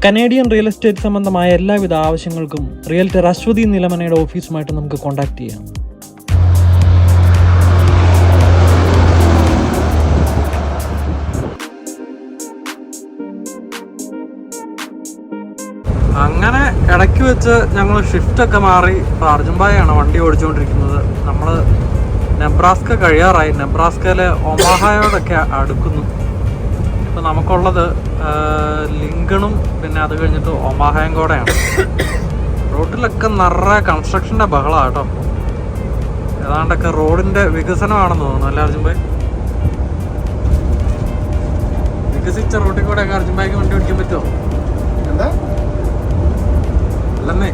Canadian real estate സംബന്ധമായ എല്ലാവിധ ആവശ്യങ്ങൾക്കും റിയൽറ്റർ അശ്വതി നിലമനയുടെ ഓഫീസുമായിട്ട് നമുക്ക് കോൺടാക്ട് ചെയ്യാം. അങ്ങനെ ഇടയ്ക്ക് വെച്ച് ഞങ്ങൾ ഷിഫ്റ്റൊക്കെ മാറി. ഇപ്പോൾ അർജുൻഭായാണ് വണ്ടി ഓടിച്ചുകൊണ്ടിരിക്കുന്നത്. നമ്മൾ നെബ്രാസ്ക കഴിയാറായി. നെബ്രാസ്കയിലെ ഒമാഹയോടൊക്കെ അടുക്കുന്നു. ഇപ്പോൾ നമുക്കുള്ളത് ലിങ്കണും പിന്നെ അത് കഴിഞ്ഞിട്ട് ഒമാഹയും കൂടെയാണ്. റോഡിലൊക്കെ നിറയെ കൺസ്ട്രക്ഷൻ്റെ ബഹളമാണ് കേട്ടോ. ഏതാണ്ടൊക്കെ റോഡിൻ്റെ വികസനമാണെന്ന് തോന്നുന്നു അല്ലേ അർജുൻഭായ്? വികസിച്ച റോഡിൽ കൂടെയൊക്കെ അർജുൻഭായ്ക്ക് വണ്ടി ഓടിക്കാൻ പറ്റുമോ? അല്ലെന്നേ,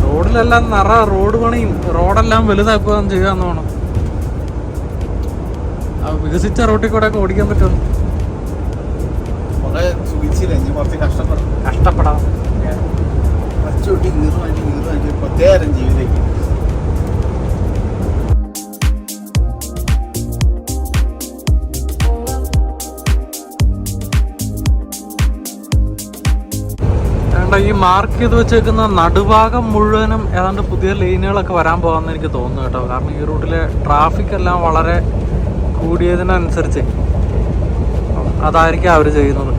റോഡിലെല്ലാം നിറ റോഡ് പണിയും റോഡെല്ലാം വലുതാക്കുകയും ചെയ്യാന്ന് വേണം. വികസിച്ച റോഡിൽ കൂടെ ഒക്കെ ഓടിക്കാൻ പറ്റുമോ? കഷ്ടപ്പെടാം. ഈ മാർക്ക് ചെയ്ത് വെച്ചേക്കുന്ന നടുഭാഗം മുഴുവനും ഏതാണ്ട് പുതിയ ലൈനുകളൊക്കെ വരാൻ പോകാമെന്ന് എനിക്ക് തോന്നുന്നു കേട്ടോ. കാരണം ഈ റൂട്ടിലെ ട്രാഫിക് എല്ലാം വളരെ കൂടിയതിനനുസരിച്ച് അതായിരിക്കും അവർ ചെയ്യുന്നത്.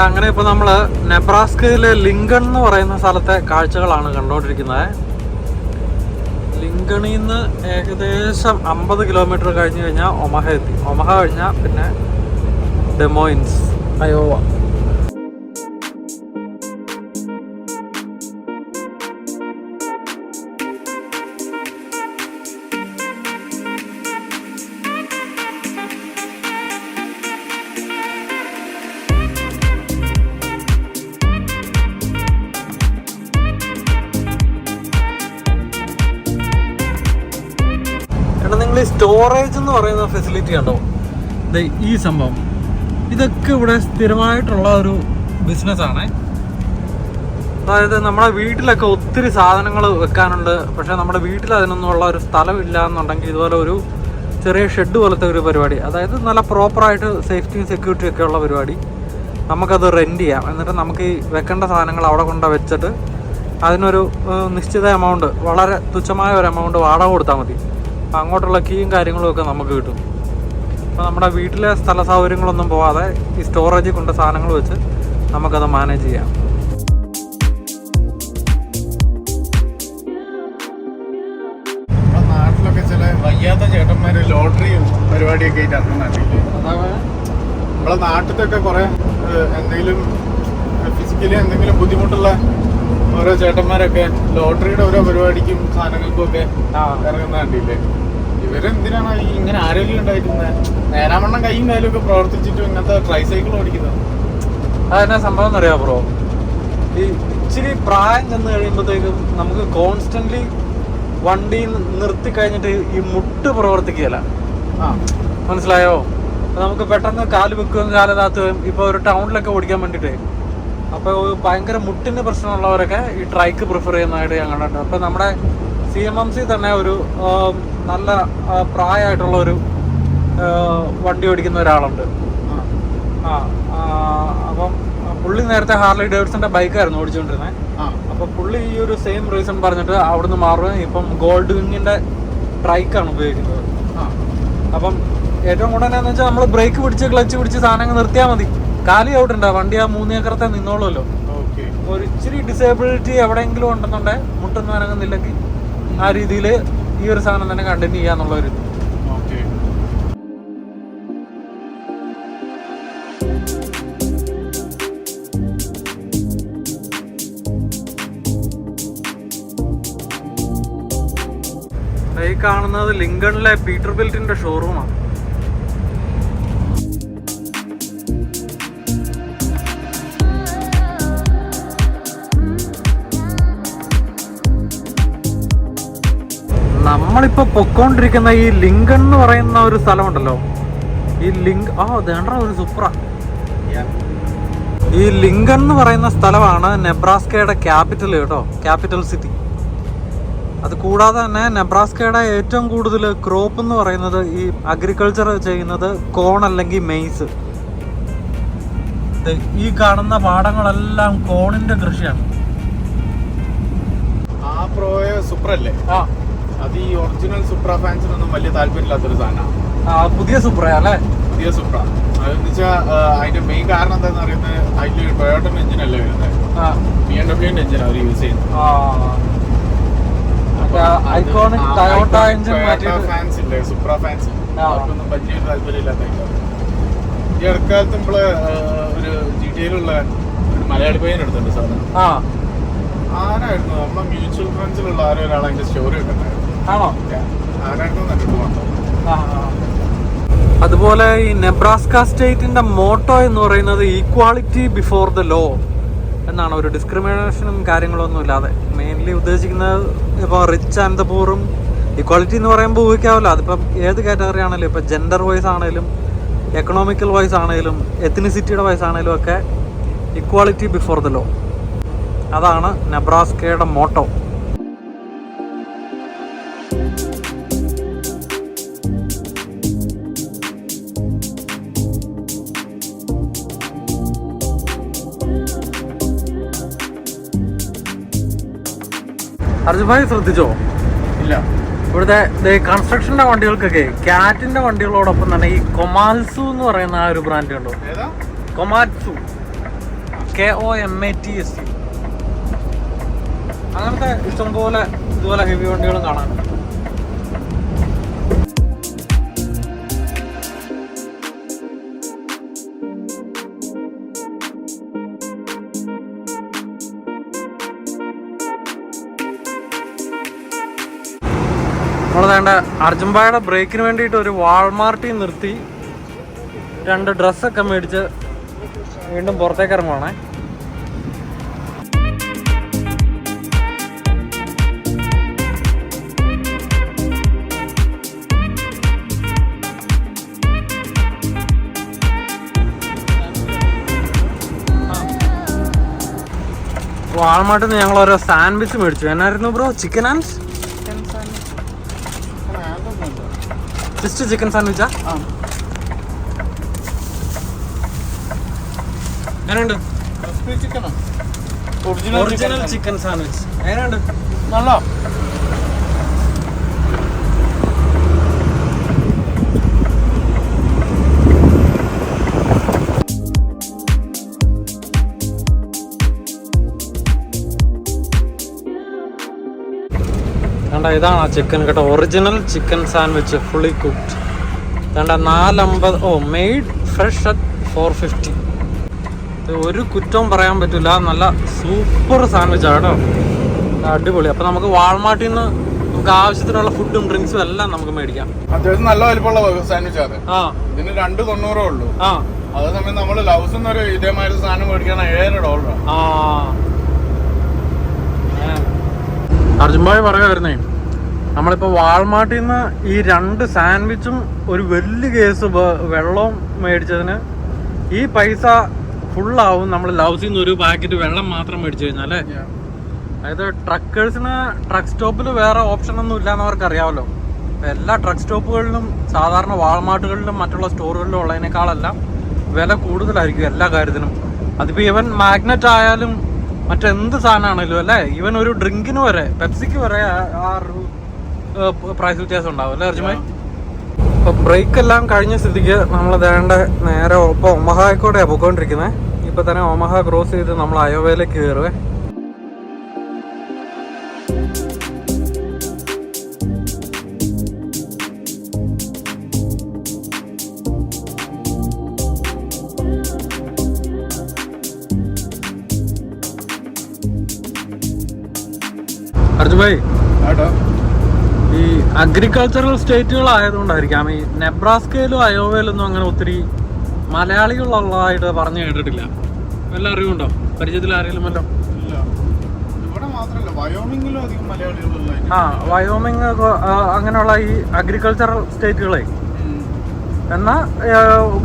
അങ്ങനെ ഇപ്പോൾ നമ്മൾ നെബ്രാസ്കയിലെ ലിങ്കൺ എന്ന് പറയുന്ന സ്ഥലത്തെ കാഴ്ചകളാണ് കണ്ടുകൊണ്ടിരിക്കുന്നത്. ലിങ്കണിൽ നിന്ന് ഏകദേശം 50 കിലോമീറ്റർ കഴിഞ്ഞ് കഴിഞ്ഞാൽ ഒമഹ എത്തി. ഒമഹ കഴിഞ്ഞാൽ പിന്നെ ഡെമോയിൻസ്, അയോവ. സ്റ്റോറേജ് എന്ന് പറയുന്ന ഫെസിലിറ്റി ഉണ്ടോ? ഈ സംഭവം ഇതൊക്കെ ഇവിടെ സ്ഥിരമായിട്ടുള്ള ഒരു ബിസിനസ്സാണ്. അതായത് നമ്മുടെ വീട്ടിലൊക്കെ ഒത്തിരി സാധനങ്ങൾ വെക്കാനുണ്ട്. പക്ഷേ നമ്മുടെ വീട്ടിൽ അതിനൊന്നുള്ള ഒരു സ്ഥലമില്ല എന്നുണ്ടെങ്കിൽ ഇതുപോലെ ഒരു ചെറിയ ഷെഡ് പോലത്തെ ഒരു പരിപാടി, അതായത് നല്ല പ്രോപ്പറായിട്ട് സേഫ്റ്റിയും സെക്യൂരിറ്റി ഒക്കെ ഉള്ള പരിപാടി, നമുക്കത് റെൻറ്റ് ചെയ്യാം. എന്നിട്ട് നമുക്ക് ഈ വെക്കേണ്ട സാധനങ്ങൾ അവിടെ കൊണ്ട് വെച്ചിട്ട് അതിനൊരു നിശ്ചിത എമൗണ്ട്, വളരെ തുച്ഛമായ ഒരു എമൗണ്ട് വാടക കൊടുത്താൽ മതി. അപ്പം അങ്ങോട്ടുള്ള കീയും കാര്യങ്ങളും ഒക്കെ നമുക്ക് കിട്ടും. അപ്പോൾ നമ്മുടെ വീട്ടിലെ സ്ഥല സൗകര്യങ്ങളൊന്നും പോവാതെ ഈ സ്റ്റോറേജിൽ കൊണ്ട് സാധനങ്ങൾ വെച്ച് നമുക്കത് മാനേജ് ചെയ്യാം. നാട്ടിലൊക്കെ ചില വയ്യാത്ത ചേട്ടന്മാർ ലോട്ടറി പരിപാടിയൊക്കെ ആയിട്ട് ഇറങ്ങുന്നുണ്ടല്ലേ. നമ്മളെ നാട്ടിലൊക്കെ കുറെ എന്തെങ്കിലും ഫിസിക്കലി എന്തെങ്കിലും ബുദ്ധിമുട്ടുള്ള ഓരോ ചേട്ടന്മാരൊക്കെ ലോട്ടറിയുടെ ഓരോ പരിപാടിക്കും സാധനങ്ങൾക്കും ഒക്കെ ഇറങ്ങുന്ന കണ്ടില്ലേ. ഇവരെന്തിനാണ് ഇങ്ങനെ ആരോഗ്യം ഉണ്ടായിരിക്കുന്നത്? നേരാവണ്ണം കൈയും കാലും ഒക്കെ പ്രവർത്തിച്ചിട്ടും ഇങ്ങനത്തെ ട്രൈസൈക്കിൾ ഓടിക്കുന്നത്. അതെന്നാ സംഭവം എന്നറിയാം ബ്രോ, ഈ ഇച്ചിരി പ്രായം ചെന്ന് കഴിയുമ്പോഴത്തേക്കും നമുക്ക് കോൺസ്റ്റന്റ്ലി വണ്ടി നിർത്തി കഴിഞ്ഞിട്ട് ഈ മുട്ട് പ്രവർത്തിക്കുകയല്ല. മനസ്സിലായോ? നമുക്ക് പെട്ടെന്ന് കാല് വെക്കുകയും കാലതാത്തുകയും. ഇപ്പോൾ ഒരു ടൗണിലൊക്കെ ഓടിക്കാൻ വേണ്ടിയിട്ട് അപ്പോൾ ഭയങ്കര മുട്ടിന് പ്രശ്നമുള്ളവരൊക്കെ ഈ ട്രൈക്ക് പ്രിഫർ ചെയ്യുന്നതായിട്ട് ഞാൻ കണ്ടിട്ടുണ്ട്. അപ്പോൾ നമ്മുടെ CMMC തന്നെ ഒരു നല്ല പ്രായമായിട്ടുള്ള ഒരു വണ്ടി ഓടിക്കുന്ന ഒരാളുണ്ട്. അപ്പം പുള്ളി നേരത്തെ ഹാർലി ഡേവിഡ്സന്റെ ബൈക്കായിരുന്നു ഓടിച്ചുകൊണ്ടിരുന്നത്. അപ്പോൾ പുള്ളി ഈ ഒരു സെയിം റീസൺ പറഞ്ഞിട്ട് അവിടുന്ന് മാറുകയും ഇപ്പം ഗോൾഡ് വിങ്ങിന്റെ ട്രൈക്കാണ് ഉപയോഗിക്കുന്നത്. അപ്പം ഏറ്റവും കൂടുതൽ എന്ന് വെച്ചാൽ നമ്മൾ ബ്രേക്ക് പിടിച്ച് ക്ലച്ച് പിടിച്ച് സാധനങ്ങൾ നിർത്തിയാൽ മതി. കാലി ഔട്ടുണ്ട്, വണ്ടി ആ 3 ഏക്കറത്തെ നിന്നോളുമല്ലോ. ഒരു ഇച്ചിരി ഡിസേബിലിറ്റി എവിടെയെങ്കിലും ഉണ്ടെന്നുണ്ടെങ്കിൽ മുട്ടൊന്നും അനങ്ങുന്നില്ലെങ്കിൽ ആ രീതിയിൽ ഈ ഒരു സാധനം തന്നെ കണ്ടിന്യൂ ചെയ്യാന്നുള്ളൊരു ഈ കാണുന്നത് ലിങ്കണിലെ പീറ്റർബിൽറ്റിന്റെ ഷോറൂമാണ്. നമ്മളിപ്പോ പൊക്കോണ്ടിരിക്കുന്ന ഈ ലിങ്കൺ എന്ന് പറയുന്ന ഒരു സ്ഥലമുണ്ടല്ലോ, ഈ ദേണ്ട ഒരു സുപ്ര. ഈ ലിങ്കൺ എന്ന് പറയുന്ന സ്ഥലമാണ് നെബ്രാസ്കയുടെ ക്യാപിറ്റൽ കേട്ടോ, ക്യാപിറ്റൽ സിറ്റി. അത് കൂടാതെ തന്നെ നെബ്രാസ്കയുടെ ഏറ്റവും കൂടുതൽ ക്രോപ്പ് എന്ന് പറയുന്നത് ഈ അഗ്രികൾച്ചർ ചെയ്യുന്നത് കോൺ അല്ലെങ്കിൽ മെയ്സ്. ഈ കാണുന്ന പാടങ്ങളെല്ലാം കോണിന്റെ കൃഷിയാണ്. ആ പ്രോയ സുപ്രല്ലേ, അത് ഈ ഒറിജിനൽ സുപ്ര ഫാൻസിനൊന്നും വലിയ താല്പര്യമില്ലാത്തൊരു സാധനമാണ്. പുതിയ സുപ്ര അല്ലേ? പുതിയ സുപ്ര അതെന്ന് വെച്ചാൽ അതിന്റെ മെയിൻ കാരണം എന്താന്ന് പറയുന്നത്, അതിലൊരു ടൊയോട്ട എഞ്ചിൻ അല്ലേ വരുന്നത്, BMW എഞ്ചിൻ അവർ യൂസ് ചെയ്യുന്നത്. ഫാൻസ് ഇല്ലേ, സുപ്ര ഫാൻസ്, അവർക്കൊന്നും വലിയൊരു താല്പര്യമില്ലാത്ത. ഈ ഇടക്കാലത്ത് നമ്മള് ഒരു GTA-യിലുള്ള ഒരു മലയാളി പയ്യൻ എടുത്തിട്ടുണ്ട് സാധനം. ആരായിരുന്നു നമ്മളെ മ്യൂച്വൽ ഫ്രണ്ട്സിലുള്ള ഒരാൾ അതിന്റെ സ്റ്റോറി കിട്ടുന്നായിരുന്നു. ആരായിരുന്നു കണ്ടിട്ട് മാത്രം. അതുപോലെ ഈ നെബ്രാസ്ക സ്റ്റേറ്റിന്റെ മോട്ടോ എന്ന് പറയുന്നത് ഈക്വാളിറ്റി ബിഫോർ ദ ലോ എന്നാണ്. ഒരു ഡിസ്ക്രിമിനേഷനും കാര്യങ്ങളൊന്നും ഇല്ലാതെ. മെയിൻലി ഉദ്ദേശിക്കുന്നത് ഇപ്പോൾ റിച്ച് ആൻഡ് ദ പൂറും. ഈക്വാളിറ്റി എന്ന് പറയുമ്പോൾ ഊഹിക്കാമല്ലോ, അതിപ്പം ഏത് കാറ്റഗറി ആണെങ്കിലും, ഇപ്പം ജെൻഡർ വൈസ് ആണെങ്കിലും എക്കണോമിക്കൽ വൈസ് ആണെങ്കിലും എത്നിസിറ്റിയുടെ വൈസ് ആണെങ്കിലും ഒക്കെ ഈക്വാളിറ്റി ബിഫോർ ദ ലോ. അതാണ് നെബ്രാസ്കയുടെ മോട്ടോ. അർജുൻ ഭായി ശ്രദ്ധിച്ചോ? ഇല്ല. ഇവിടുത്തെ കൺസ്ട്രക്ഷന്റെ വണ്ടികൾക്കൊക്കെ കാറ്റിന്റെ വണ്ടികളോടൊപ്പം തന്നെ ഈ കൊമാത്സു എന്ന് പറയുന്ന ആ ഒരു ബ്രാൻഡ് ഉണ്ടോ? കൊമാത്സു, KOMATSU. അങ്ങനത്തെ ഇഷ്ടംപോലെ ഇതുപോലെ ഹെവി വണ്ടികളും കാണാൻ. നമ്മൾ വേണ്ട അർജുൻഭായുടെ ബ്രേക്കിന് വേണ്ടിയിട്ട് ഒരു വാൾമാർട്ടിൽ നിർത്തി 2 ഡ്രസ്സൊക്കെ മേടിച്ച് വീണ്ടും പുറത്തേക്ക് ഇറങ്ങുവാണേ. വാൾമാർട്ടിൽ നിന്ന് ഞങ്ങൾ ഓരോ സാൻഡ്വിച്ച് മേടിച്ചു. എന്നായിരുന്നു bro? Chicken and just chicken സാൻഡ്വിച്ചാ? എങ്ങനെയുണ്ട്? ഒറിജിനൽ ചിക്കൻ സാൻഡ്വിച്ച് എങ്ങനെയുണ്ട്? നല്ല. ഇതാണ് ആ ചിക്കൻ കേട്ടോ, original chicken sandwich fully cooked. വേണ്ട 450. Made fresh at 450. ഒരു കുറ്റവും പറയാൻ പറ്റില്ല, നല്ല സൂപ്പർ സാൻഡ്വിച്ചാണ് കേട്ടോ, അടിപൊളി. അപ്പം നമുക്ക് വാൾമാർട്ടിൽ നിന്ന് നമുക്ക് ആവശ്യത്തിനുള്ള ഫുഡും ഡ്രിങ്ക്സും എല്ലാം നമുക്ക് മേടിക്കാം. അത്യാവശ്യം നല്ല വലിപ്പമുള്ള സാൻഡ്വിച്ചാണ്. ഇതിന് $2.90 ഉള്ളൂ. അതേസമയം നമ്മൾ ലൗസ് എന്നൊരു ഇതേമാതിരി സാധനം മേടിക്കണം $7. അർജുൻ ഭായ് പറയുമായിരുന്നേ, നമ്മളിപ്പോൾ വാൾമാർട്ടിൽ നിന്ന് ഈ 2 സാൻഡ്വിച്ചും ഒരു വലിയ കേസ് വെള്ളവും മേടിച്ചതിന് ഈ പൈസ ഫുള്ളാവും നമ്മൾ ലൗസിൽ നിന്ന് ഒരു പാക്കറ്റ് വെള്ളം മാത്രം മേടിച്ചു കഴിഞ്ഞാൽ. അതായത് ട്രക്കേഴ്സിന് ട്രക്ക് സ്റ്റോപ്പിൽ വേറെ ഓപ്ഷൻ ഒന്നും ഇല്ലയെന്ന് അവർക്ക് അറിയാമല്ലോ. എല്ലാ ട്രക്ക് സ്റ്റോപ്പുകളിലും സാധാരണ വാൾമാർട്ടുകളിലും മറ്റുള്ള സ്റ്റോറുകളിലും ഉള്ളതിനേക്കാളെല്ലാം വില കൂടുതലായിരിക്കും എല്ലാ കാര്യത്തിനും. അതിപ്പോൾ ഈവൻ മാഗ്നറ്റ് ആയാലും മറ്റെന്ത് സാധനമാണേലും അല്ലേ, ഈവൻ ഒരു ഡ്രിങ്കിന് വരെ, പെപ്സിക്ക് വരെ ആ ഒരു പ്രൈസ് വ്യത്യാസം ഉണ്ടാവും അല്ലേ അർജുമായി? ഇപ്പോൾ ബ്രേക്ക് എല്ലാം കഴിഞ്ഞ സ്ഥിതിക്ക് നമ്മൾ വേണ്ട നേരെ ഇപ്പോൾ ഒമഹായിക്കോടെയാണ് പോയിക്കൊണ്ടിരിക്കുന്നത്. ഇപ്പോൾ തന്നെ ഒമഹ ക്രോസ് ചെയ്ത് നമ്മൾ അയോവയിലേക്ക് കയറുവേ. അർജുൻ ഭായ്, ഈ അഗ്രികൾച്ചറൽ സ്റ്റേറ്റുകളായതുകൊണ്ടായിരിക്കാം ഈ നെബ്രാസ്കയിലും അയോവയിലൊന്നും അങ്ങനെ ഒത്തിരി മലയാളികളുള്ളതായിട്ട് പറഞ്ഞു കേട്ടിട്ടില്ല. വല്ല അറിവുണ്ടോ? പരിചയത്തിൽ ആരെങ്കിലും വല്ലോ? ഇല്ല, ഇവിടെ മാത്രമല്ല വയോമിങ്ങിലും അധികം മലയാളികളുള്ള. ആ വയോമിങ് അങ്ങനെയുള്ള ഈ അഗ്രികൾച്ചറൽ സ്റ്റേറ്റുകളെ. എന്നാൽ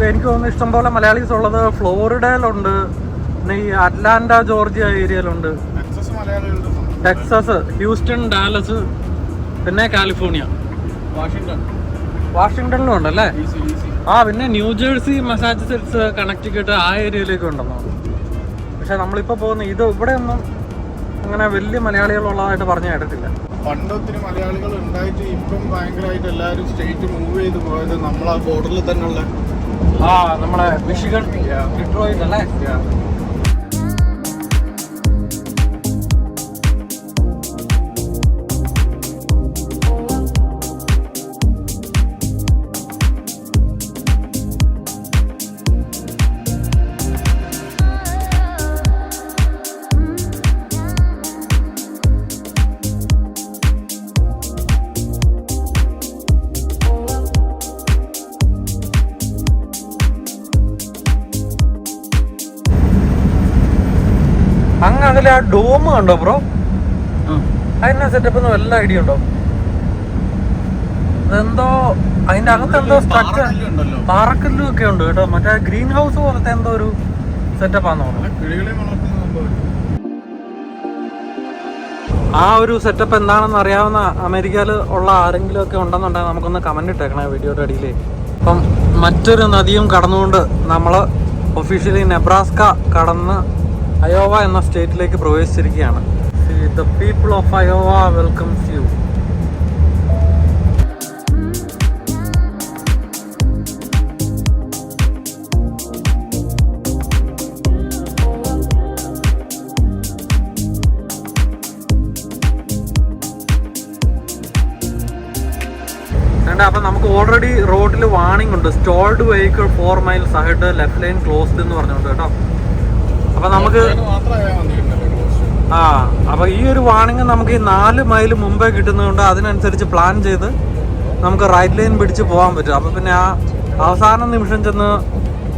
എനിക്ക് തോന്നുന്നു ഇഷ്ടംപോലെ മലയാളീസ് ഉള്ളത് ഫ്ലോറിഡയിലുണ്ട്, പിന്നെ ഈ അറ്റ്ലാന്റ ജോർജിയ ഏരിയയിലുണ്ട്, ടെക്സസ്, ഹ്യൂസ്റ്റൺ, ഡാലസ്, പിന്നെ കാലിഫോർണിയ, വാഷിങ്ടണിലും ഉണ്ടല്ലേ. ആ പിന്നെ ന്യൂജേഴ്സി, മസാച്യുസെറ്റ്സ്, കണക്റ്റിക്കട്ട് ആ ഏരിയയിലേക്ക് ഉണ്ടെന്നോ. പക്ഷെ നമ്മളിപ്പോൾ പോകുന്ന ഇത് ഇവിടെ ഒന്നും അങ്ങനെ വലിയ മലയാളികളുള്ളതായിട്ട് പറഞ്ഞു കേട്ടിട്ടില്ല. പണ്ട് ഒത്തിരി മലയാളികൾ ഉണ്ടായിട്ട് ഇപ്പം ഭയങ്കരമായിട്ട് എല്ലാവരും സ്റ്റേറ്റ് മൂവ് ചെയ്ത് പോയത് നമ്മളാ ബോർഡറിൽ തന്നെയുള്ള നമ്മളെ മിഷിഗൺ, ഡിട്രോയിറ്റ് അല്ലേ. അങ്ങ് അതിലെ ആ ഡോം കണ്ടോ ബ്രോ? അതിന്റെ സെറ്റപ്പ് ഒന്നും വല്ല ഐഡിയ ഉണ്ടോ? അതെന്തോ അതിന്റെ അകത്ത് എന്തോ സ്ട്രക്ചർ, പാറക്കല്ലും ഒക്കെ ഉണ്ട് കേട്ടോ. മറ്റേ ഗ്രീൻ ഹൗസ് പോലത്തെ എന്തോ ഒരു സെറ്റപ്പാന്ന് തോന്നുന്നു. ആ ഒരു സെറ്റപ്പ് എന്താണെന്ന് അറിയാവുന്ന അമേരിക്കയിൽ ഉള്ള ആരെങ്കിലും ഒക്കെ ഉണ്ടെന്നുണ്ടെങ്കിൽ നമുക്കൊന്ന് കമന്റ് ഇട്ടേക്കണേ വീഡിയോയുടെ അടിയിൽ. അപ്പം മറ്റൊരു നദിയും കടന്നുകൊണ്ട് നമ്മൾ ഒഫീഷ്യലി നെബ്രാസ്ക കടന്ന് അയോവ എന്ന സ്റ്റേറ്റിലേക്ക് പ്രവേശിച്ചിരിക്കുകയാണ്. The people of Iowa welcomes you. അപ്പം നമുക്ക് ഓൾറെഡി റോഡിൽ വാണിംഗ് ഉണ്ട്, stalled vehicle 4 miles ahead, left lane closed എന്ന് പറഞ്ഞുകൊണ്ട് കേട്ടോ. അപ്പൊ നമുക്ക് അപ്പൊ ഈ ഒരു വാണിംഗ് നമുക്ക് ഈ 4 മൈൽ മുമ്പേ കിട്ടുന്നതുകൊണ്ട് അതിനനുസരിച്ച് പ്ലാൻ ചെയ്ത് നമുക്ക് റൈറ്റ് ലൈൻ പിടിച്ച് പോകാൻ പറ്റും. അപ്പൊ പിന്നെ ആ അവസാന നിമിഷം ചെന്ന്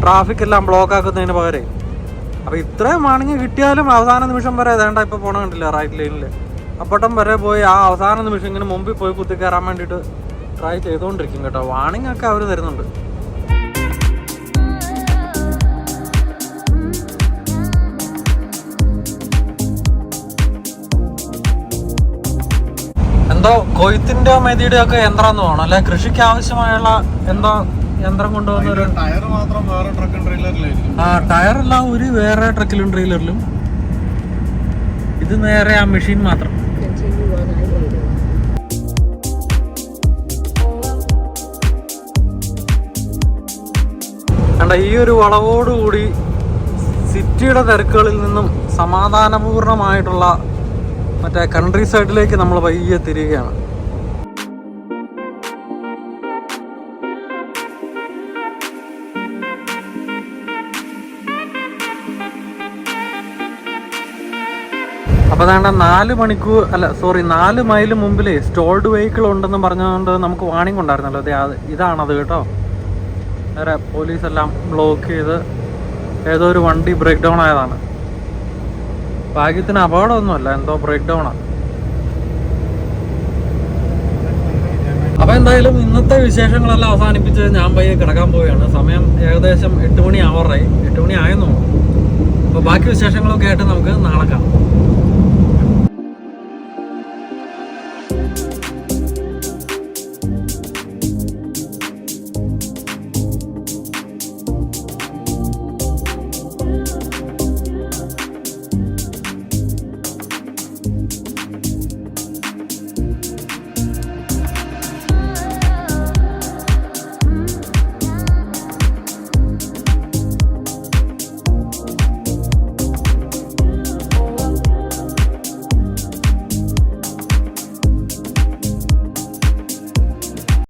ട്രാഫിക് എല്ലാം ബ്ലോക്ക് ആക്കുന്നതിന് പകരം അപ്പൊ ഇത്രയും വാണിംഗ് കിട്ടിയാലും അവസാന നിമിഷം വരെ വേണ്ട ഇപ്പൊ പോണ കണ്ടില്ല റൈറ്റ് ലൈനിൽ അപ്പോട്ടം വരെ പോയി ആ അവസാന നിമിഷം ഇങ്ങനെ മുമ്പിൽ പോയി കുത്തി കയറാൻ വേണ്ടിയിട്ട് ട്രൈ ചെയ്തുകൊണ്ടിരിക്കും കേട്ടോ. വാണിംഗ് ഒക്കെ അവർ തരുന്നുണ്ട്. എന്തോ കൊയ്ത്തിന്റെ മെതിയുടെ ഒക്കെ യന്ത്രം എന്ന് വേണം അല്ലെ, കൃഷിക്ക് ആവശ്യമായുള്ള എന്തോ യന്ത്രം കൊണ്ടുവന്നൊരു ടയർ മാത്രം വേറെ ട്രക്കും ട്രെയിലറിലായിരിക്കും. ടയറെല്ലാം ഒരു വേറെ ട്രക്കിലും ട്രെയിലറിലും, ഇത് നേരെ ആ മെഷീൻ മാത്രം. ഈ ഒരു വളവോടുകൂടി സിറ്റിയുടെ തിരക്കുകളിൽ നിന്നും സമാധാനപൂർണമായിട്ടുള്ള മറ്റേ കൺട്രി സൈഡിലേക്ക് നമ്മൾ പയ്യെ തിരികെയാണ്. അപ്പോൾ അതാണ്ട് 4 മൈൽ മുമ്പിൽ സ്റ്റോൾഡ് വെഹിക്കിൾ ഉണ്ടെന്ന് പറഞ്ഞുകൊണ്ട് നമുക്ക് വാണിംഗ് ഉണ്ടായിരുന്നല്ലോ. ഇതാണത് കേട്ടോ. നേരെ പോലീസെല്ലാം ബ്ലോക്ക് ചെയ്ത് ഏതോ ഒരു വണ്ടി ബ്രേക്ക് ഡൗൺ ആയതാണ്. ഭാഗ്യത്തിന് അപകടമൊന്നുമല്ല, എന്തോ ബ്രേക്ക് ഡൗണാണ്. അപ്പോൾ എന്തായാലും ഇന്നത്തെ വിശേഷങ്ങളെല്ലാം അവസാനിപ്പിച്ച് ഞാൻ പയ്യെ കിടക്കാൻ പോവുകയാണ്. സമയം ഏകദേശം 8 മണി ആവാറായി, 8 മണി ആയെന്ന് തോന്നുന്നു. അപ്പോൾ ബാക്കി വിശേഷങ്ങളൊക്കെ ആയിട്ട് നമുക്ക് നാളെ കാണാം.